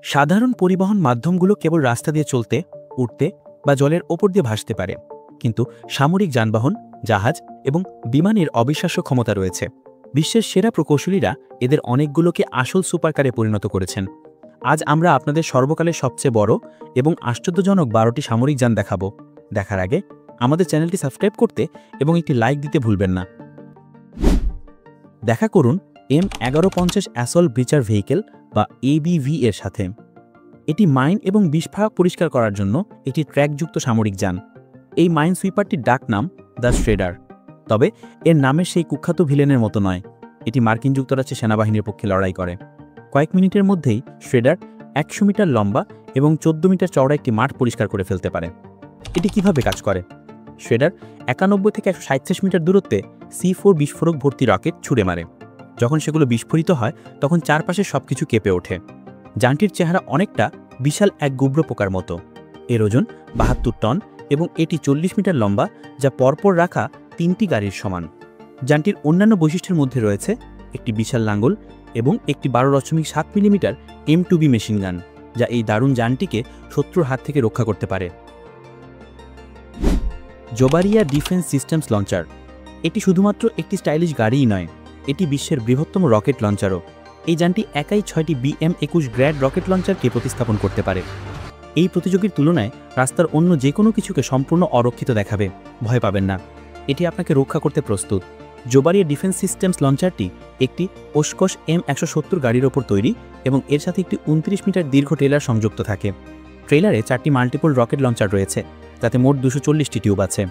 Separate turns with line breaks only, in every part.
সাধারণ পরিবহন মাধ্যমগুলো কেবল রাস্তা দিয়ে চলতে, উঠতে বা জলের ওপর দিয়ে ভাসতে পারে, কিন্তু সামরিক যানবাহন, জাহাজ এবং বিমানের অবিশ্বাস্য ক্ষমতা রয়েছে। বিশ্বের সেরা প্রকৌশলীরা এদের অনেকগুলোকে আসল সুপারকারে পরিণত করেছেন। আজ আমরা আপনাদের সর্বকালের সবচেয়ে বড় এবং আশ্চর্যজনক 12টি সামরিক যান দেখাবো। দেখার আগে আমাদের চ্যানেলটি সাবস্ক্রাইব করতে এবং একটি লাইক দিতে ভুলবেন না। দেখা করুন M1150 অ্যাসল্ট ব্রিচার ভেহিকেল বা ABV এর সাথে। এটি মাইন এবং বিস্ফোরক পরিষ্কার করার জন্য একটি ট্র্যাকযুক্ত সামরিক যান। এই মাইন সুইপারটির ডাক নাম দ্য শ্রেডার, তবে এর নামের সেই কুখ্যাত ভিলেনের মতো নয়। এটি মার্কিন যুক্তরাষ্ট্রের সেনাবাহিনীর পক্ষে লড়াই করে। কয়েক মিনিটের মধ্যেই শ্রেডার 100 মিটার লম্বা এবং 14 মিটার চওড়া একটি মাঠ পরিষ্কার করে ফেলতে পারে। এটি কিভাবে কাজ করে? শ্রেডার 91 থেকে 137 মিটার দূরত্বে C4 বিস্ফোরক ভর্তি রকেট ছুড়ে মারে। যখন সেগুলো বিস্ফোরিত হয় তখন চারপাশে সবকিছু কেঁপে ওঠে। যানটির চেহারা অনেকটা বিশাল এক গুব্র পোকার মতো। এর ওজন 72 টন এবং এটি 40 মিটার লম্বা, যা পরপর রাখা 3টি গাড়ির সমান। যানটির অন্যান্য বৈশিষ্ট্যের মধ্যে রয়েছে একটি বিশাল লাঙ্গল এবং একটি 12.7 মিলিমিটার M2B মেশিন গান, যা এই দারুণ যানটিকে শত্রুর হাত থেকে রক্ষা করতে পারে। জোবারিয়া ডিফেন্স সিস্টেমস লঞ্চার। এটি শুধুমাত্র একটি স্টাইলিশ গাড়িই নয়, এটি বিশ্বের বৃহত্তম রকেট লঞ্চারও। এই যানটি একাই 6টি BM-21 গ্র্যাড রকেট লঞ্চারকে প্রতিস্থাপন করতে পারে। এই প্রতিযোগীর তুলনায় রাস্তার অন্য যে কোনো কিছুকে সম্পূর্ণ অরক্ষিত দেখাবে। ভয় পাবেন না, এটি আপনাকে রক্ষা করতে প্রস্তুত। জোবারিয়া ডিফেন্স সিস্টেমস লঞ্চারটি একটি ওশকোশ M170 গাড়ির ওপর তৈরি এবং এর সাথে একটি 29 মিটার দীর্ঘ ট্রেলার সংযুক্ত থাকে। ট্রেলারে 4টি মাল্টিপল রকেট লঞ্চার রয়েছে, যাতে মোট 240টি টিউব আছে।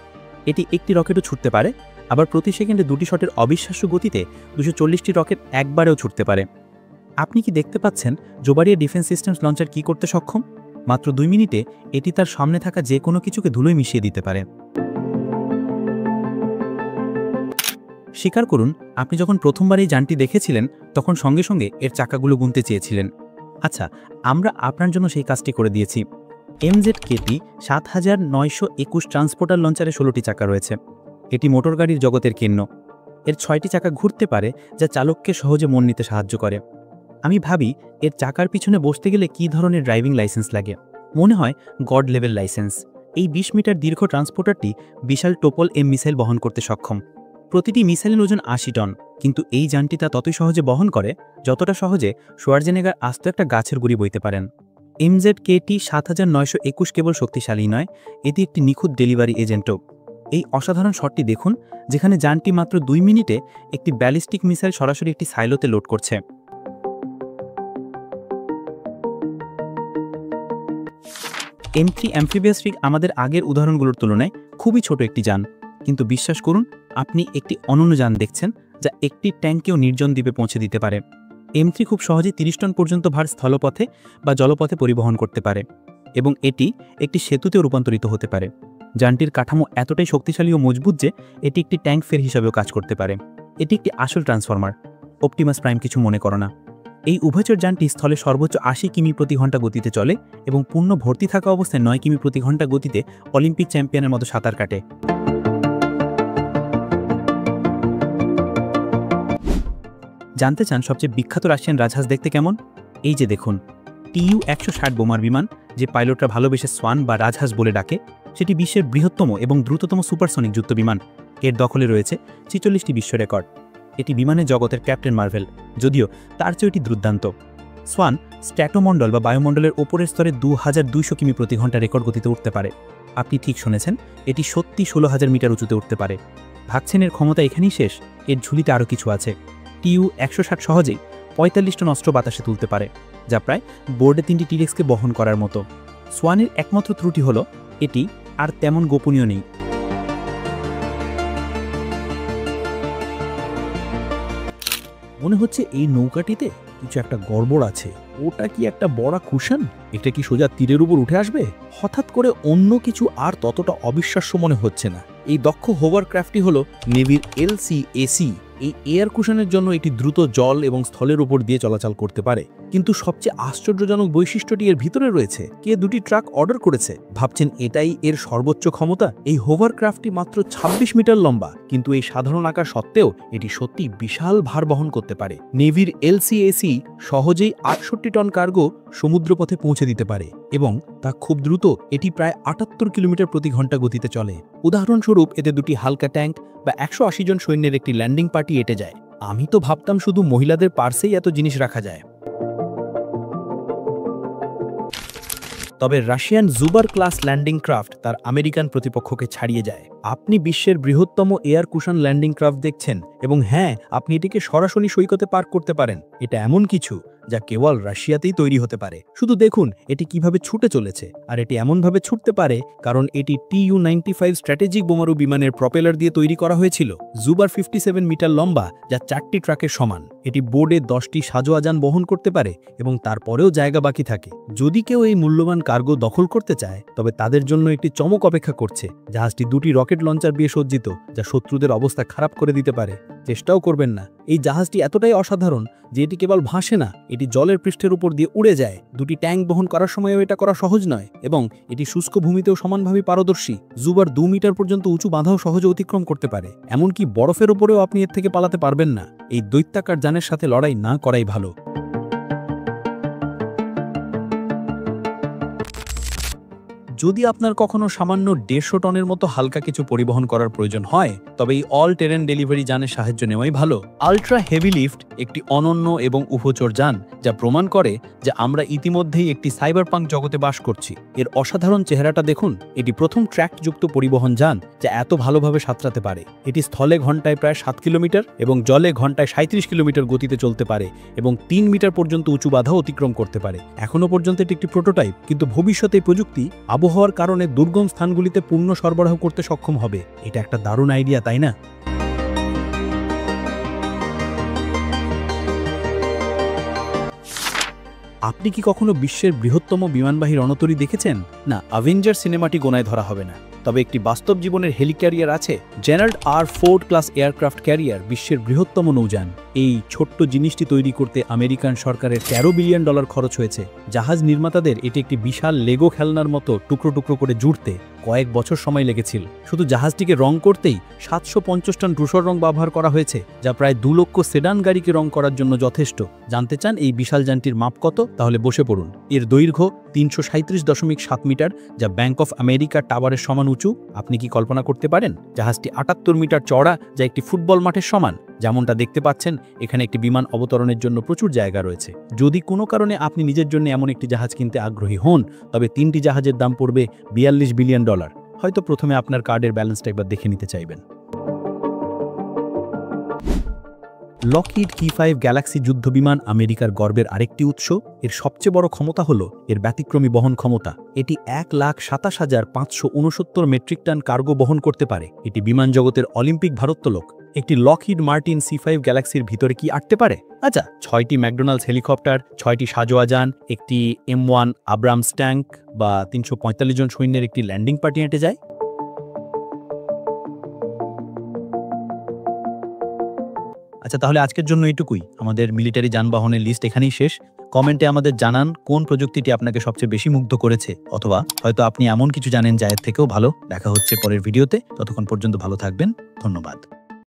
এটি একটি রকেটও ছুটতে পারে, আবার প্রতি সেকেন্ডে 2টি শটের অবিশ্বাস্য গতিতে 240টি রকেট একবারেও ছুটতে পারে। আপনি কি দেখতে পাচ্ছেন জোবারিয়া ডিফেন্স সিস্টেমস লঞ্চার কি করতে সক্ষম? মাত্র 2 মিনিটে এটি তার সামনে থাকা যে কোনো কিছুকে ধুলোয় মিশিয়ে দিতে পারে। স্বীকার করুন, আপনি যখন প্রথমবার এই যানটি দেখেছিলেন তখন সঙ্গে সঙ্গে এর চাকাগুলো গুনতে চেয়েছিলেন। আচ্ছা, আমরা আপনার জন্য সেই কাজটি করে দিয়েছি। MZKT 7921 ট্রান্সপোর্টার লঞ্চারে 16টি চাকা রয়েছে। এটি মোটর গাড়ির জগতের কেন্দ্র। এর 6টি চাকা ঘুরতে পারে, যা চালককে সহজে মন নিতে সাহায্য করে। আমি ভাবি এর চাকার পিছনে বসতে গেলে কী ধরনের ড্রাইভিং লাইসেন্স লাগে। মনে হয় গড লেভেল লাইসেন্স। এই 20 মিটার দীর্ঘ ট্রান্সপোর্টারটি বিশাল টোপল M মিসাইল বহন করতে সক্ষম। প্রতিটি মিসাইলের ওজন 80 টন, কিন্তু এই যানটি তা ততই সহজে বহন করে যতটা সহজে শোয়ার্জেনেগার আস্ত একটা গাছের গুঁড়ি বইতে পারেন। MZKT 7921 কেবল শক্তিশালী নয়, এটি একটি নিখুঁত ডেলিভারি এজেন্টও। এই অসাধারণ শটটি দেখুন, যেখানে যানটি মাত্র 2 মিনিটে একটি ব্যালিস্টিক মিসাইল সরাসরি একটি সাইলোতে লোড করছে। M3 অ্যাম্ফিবিয়াস রিগ আমাদের আগের উদাহরণগুলোর তুলনায় খুবই ছোট একটি যান, কিন্তু বিশ্বাস করুন, আপনি একটি অনন্য যান দেখছেন, যা একটি ট্যাঙ্কেও নির্জন দ্বীপে পৌঁছে দিতে পারে। M3 খুব সহজেই 30 টন পর্যন্ত ভার স্থলপথে বা জলপথে পরিবহন করতে পারে এবং এটি একটি সেতুতেও রূপান্তরিত হতে পারে। যানটির কাঠামো এতটাই শক্তিশালী ও মজবুত যে এটি একটি ট্যাঙ্ক ফের হিসাবেও কাজ করতে পারে। এটি একটি আসল ট্রান্সফরমার। অপটিমাস প্রাইম কিছু মনে করো না। এই উভয়চর যানটি স্থলে সর্বোচ্চ 80 কিমি প্রতি ঘন্টা গতিতে চলে এবং পূর্ণ ভর্তি থাকা অবস্থায় 9 কিমি প্রতি ঘন্টা গতিতে অলিম্পিক চ্যাম্পিয়নের মতো সাঁতার কাটে। জানতে চান সবচেয়ে বিখ্যাত রাশিয়ান রাজহাঁস দেখতে কেমন? এই যে দেখুন, Tu-160 বোমার বিমান, যে পাইলটরা ভালোবেসে সোয়ান বা রাজহাঁস বলে ডাকে। সেটি বিশ্বের বৃহত্তম এবং দ্রুততম সুপারসনিক যুক্ত বিমান। এর দখলে রয়েছে 46টি বিশ্ব রেকর্ড। এটি বিমানের জগতের ক্যাপ্টেন মার্ভেল, যদিও তার চেয়ে এটি দুর্দান্ত। সোয়ান স্ট্র্যাটোমণ্ডল বা বায়ুমণ্ডলের ওপরের স্তরে 2200 কিমি প্রতি ঘন্টা রেকর্ড গতিতে উঠতে পারে। আপনি ঠিক শুনেছেন, এটি সত্যি 16,000 মিটার উঁচুতে উঠতে পারে। ভাবছেন এর ক্ষমতা এখানেই শেষ? এর ঝুলিতে আরও কিছু আছে। Tu-160 সহজেই 45 টন অস্ত্র বাতাসে তুলতে পারে, যা প্রায় বোর্ডে 3টি টিরেক্সকে বহন করার মতো। সোয়ানের একমাত্র ত্রুটি হল এটি আর তেমন গোপনীয় নেই।
মনে হচ্ছে এই নৌকাটিতে কিছু একটা গড়বড় আছে। ওটা কি একটা বড় কুশন? এটা কি সোজা তীরের উপর উঠে আসবে? হঠাৎ করে অন্য কিছু আর ততটা অবিশ্বাস্য মনে হচ্ছে না। এই দক্ষ হোভারক্রাফটটি হলো নেভির LCAC এই এয়ার কুশনের জন্য এটি দ্রুত জল এবং স্থলের উপর দিয়ে চলাচল করতে পারে। কিন্তু সবচেয়ে আশ্চর্যজনক বৈশিষ্ট্যটি এর ভিতরে রয়েছে। কে 2টি ট্রাক অর্ডার করেছে? ভাবছেন এটাই এর সর্বোচ্চ ক্ষমতা? এই হোভারক্রাফটটি মাত্র 26 মিটার লম্বা, কিন্তু এই সাধারণ আকার সত্ত্বেও এটি সত্যি বিশাল ভার বহন করতে পারে। নেভির LCAC সহজেই 68 টন কার্গো সমুদ্রপথে পৌঁছে দিতে পারে এবং তা খুব দ্রুত। এটি প্রায় 78 কিলোমিটার প্রতি ঘন্টা গতিতে চলে। উদাহরণস্বরূপ এতে 2টি হালকা ট্যাঙ্ক বা 180 জন সৈন্যের একটি ল্যান্ডিং পার্টি এঁটে যায়। আমি তো ভাবতাম শুধু মহিলাদের পার্সেই এত জিনিস রাখা যায়। তবে রাশিয়ান জুবার ক্লাস ল্যান্ডিং ক্রাফট তার আমেরিকান প্রতিপক্ষকে ছাড়িয়ে যায়। আপনি বিশ্বের বৃহত্তম এয়ার কুশন ল্যান্ডিং ক্রাফট দেখছেন, এবং হ্যাঁ, আপনি এটিকে সরাসরি সৈকতে পার্ক করতে পারেন। এটা এমন কিছু যা কেবল রাশিয়াতেই তৈরি হতে পারে। শুধু দেখুন এটি কিভাবে ছুটে চলেছে। আর এটি এমনভাবে ছুটতে পারে কারণ এটি Tu-95 স্ট্র্যাটেজিক বোমারু বিমানের প্রপেলার দিয়ে তৈরি করা হয়েছিল। জুবার 57 মিটার লম্বা, যা 4টি ট্রাকের সমান। এটি বোর্ডে 10টি সাজোয়া যান বহন করতে পারে এবং তারপরেও জায়গা বাকি থাকে। যদি কেউ এই মূল্যবান কার্গো দখল করতে চায়, তবে তাদের জন্য একটি চমক অপেক্ষা করছে। জাহাজটি 2টি রকেট লঞ্চার দিয়ে সজ্জিত, যা শত্রুদের অবস্থা খারাপ করে দিতে পারে। চেষ্টাও করবেন না। এই জাহাজটি এতটাই অসাধারণ যে এটি কেবল ভাসে না, এটি জলের পৃষ্ঠের উপর দিয়ে উড়ে যায়। 2টি ট্যাঙ্ক বহন করার সময়ও এটা করা সহজ নয়, এবং এটি শুষ্ক ভূমিতেও সমানভাবে পারদর্শী। জুবার 2 মিটার পর্যন্ত উঁচু বাধাও সহজে অতিক্রম করতে পারে। এমনকি বরফের উপরেও আপনি এর থেকে পালাতে পারবেন না। এই দৈত্যাকার যানের সাথে লড়াই না করাই ভালো। যদি আপনার কখনো সামান্য 150 টনের মতো হালকা কিছু পরিবহন করার প্রয়োজন হয়, তবে এই অল টেরেন ডেলিভারি যানের সাহায্য নেওয়াই ভালো। আল্ট্রা হেভি লিফট একটি অনন্য এবং উভচর যান, যা প্রমাণ করে যে আমরা ইতিমধ্যেই একটি সাইবারপাঙ্ক জগতে বাস করছি। এর অসাধারণ চেহারাটা দেখুন। এটি প্রথম ট্র্যাকযুক্ত পরিবহন যান যা এত ভালোভাবে সাঁতরাতে পারে। এটি স্থলে ঘন্টায় প্রায় 7 কিলোমিটার এবং জলে ঘন্টায় 37 কিলোমিটার গতিতে চলতে পারে এবং 3 মিটার পর্যন্ত উঁচু বাধা অতিক্রম করতে পারে। এখনও পর্যন্ত এটি একটি প্রোটোটাইপ, কিন্তু ভবিষ্যতে এই প্রযুক্তি আবহাওয়ার কারণে দুর্গম স্থানগুলিতে পূর্ণ সরবরাহ করতে সক্ষম হবে। এটা একটা দারুণ আইডিয়া, তাই না? আপনি কি কখনো বিশ্বের বৃহত্তম বিমানবাহী রণতরী দেখেছেন? না, অ্যাভেঞ্জার সিনেমাটি গোনায় ধরা হবে না। তবে একটি বাস্তব জীবনের হেলিক্যারিয়ার আছে। জেনারেল R Ford class aircraft carrier বিশ্বের বৃহত্তম নৌযান। এই ছোট্ট জিনিসটি তৈরি করতে আমেরিকান সরকারের $13 বিলিয়ন খরচ হয়েছে। জাহাজ নির্মাতাদের এটি একটি বিশাল লেগো খেলনার মতো টুকরো টুকরো করে জুড়তে কয়েক বছর সময় লেগেছিল। শুধু জাহাজটিকে রং করতেই 750 টন ধূসর রং ব্যবহার করা হয়েছে, যা প্রায় 2 লক্ষ সেডান গাড়িকে রং করার জন্য যথেষ্ট। জানতে চান এই বিশাল যানটির মাপ কত? তাহলে বসে পড়ুন। এর দৈর্ঘ্য 337.7 মিটার, যা ব্যাংক অফ আমেরিকা টাওয়ারের সমান উঁচু। আপনি কি কল্পনা করতে পারেন? জাহাজটি 78 মিটার চওড়া, যা একটি ফুটবল মাঠের সমান। যেমনটা দেখতে পাচ্ছেন, এখানে একটি বিমান অবতরণের জন্য প্রচুর জায়গা রয়েছে। যদি কোনো কারণে আপনি নিজের জন্য এমন একটি জাহাজ কিনতে আগ্রহী হন, তবে 3টি জাহাজের দাম পড়বে $42 বিলিয়ন। হয়তো প্রথমে আপনার কার্ডের ব্যালেন্সটা একবার দেখে নিতে চাইবেন। লকহিড কি-5 গ্যালাক্সি যুদ্ধবিমান আমেরিকার গর্বের আরেকটি উৎস। এর সবচেয়ে বড় ক্ষমতা হল এর ব্যতিক্রমী বহন ক্ষমতা। এটি 1,27,569 মেট্রিক টন কার্গো বহন করতে পারে। এটি বিমান জগতের অলিম্পিক ভারোত্তোলক। একটি লকহিড মার্টিন C-5 গ্যালাক্সির ভিতরে কি আটতে পারে? আচ্ছা, 6টি ম্যাকডোনাল্ডস হেলিকপ্টার, 6টি সাজোয়া যান, একটি M1 আব্রামস ট্যাঙ্ক বা 345 জন সৈন্যের একটি ল্যান্ডিং পার্টি হেঁটে যায়। আচ্ছা, তাহলে আজকের জন্য এইটুকুই। আমাদের মিলিটারি যানবাহনের লিস্ট এখানেই শেষ। কমেন্টে আমাদের জানান কোন প্রযুক্তিটি আপনাকে সবচেয়ে বেশি মুগ্ধ করেছে, অথবা হয়তো আপনি এমন কিছু জানেন যা এর থেকেও ভালো। দেখা হচ্ছে পরের ভিডিওতে। ততক্ষণ পর্যন্ত ভালো থাকবেন। ধন্যবাদ।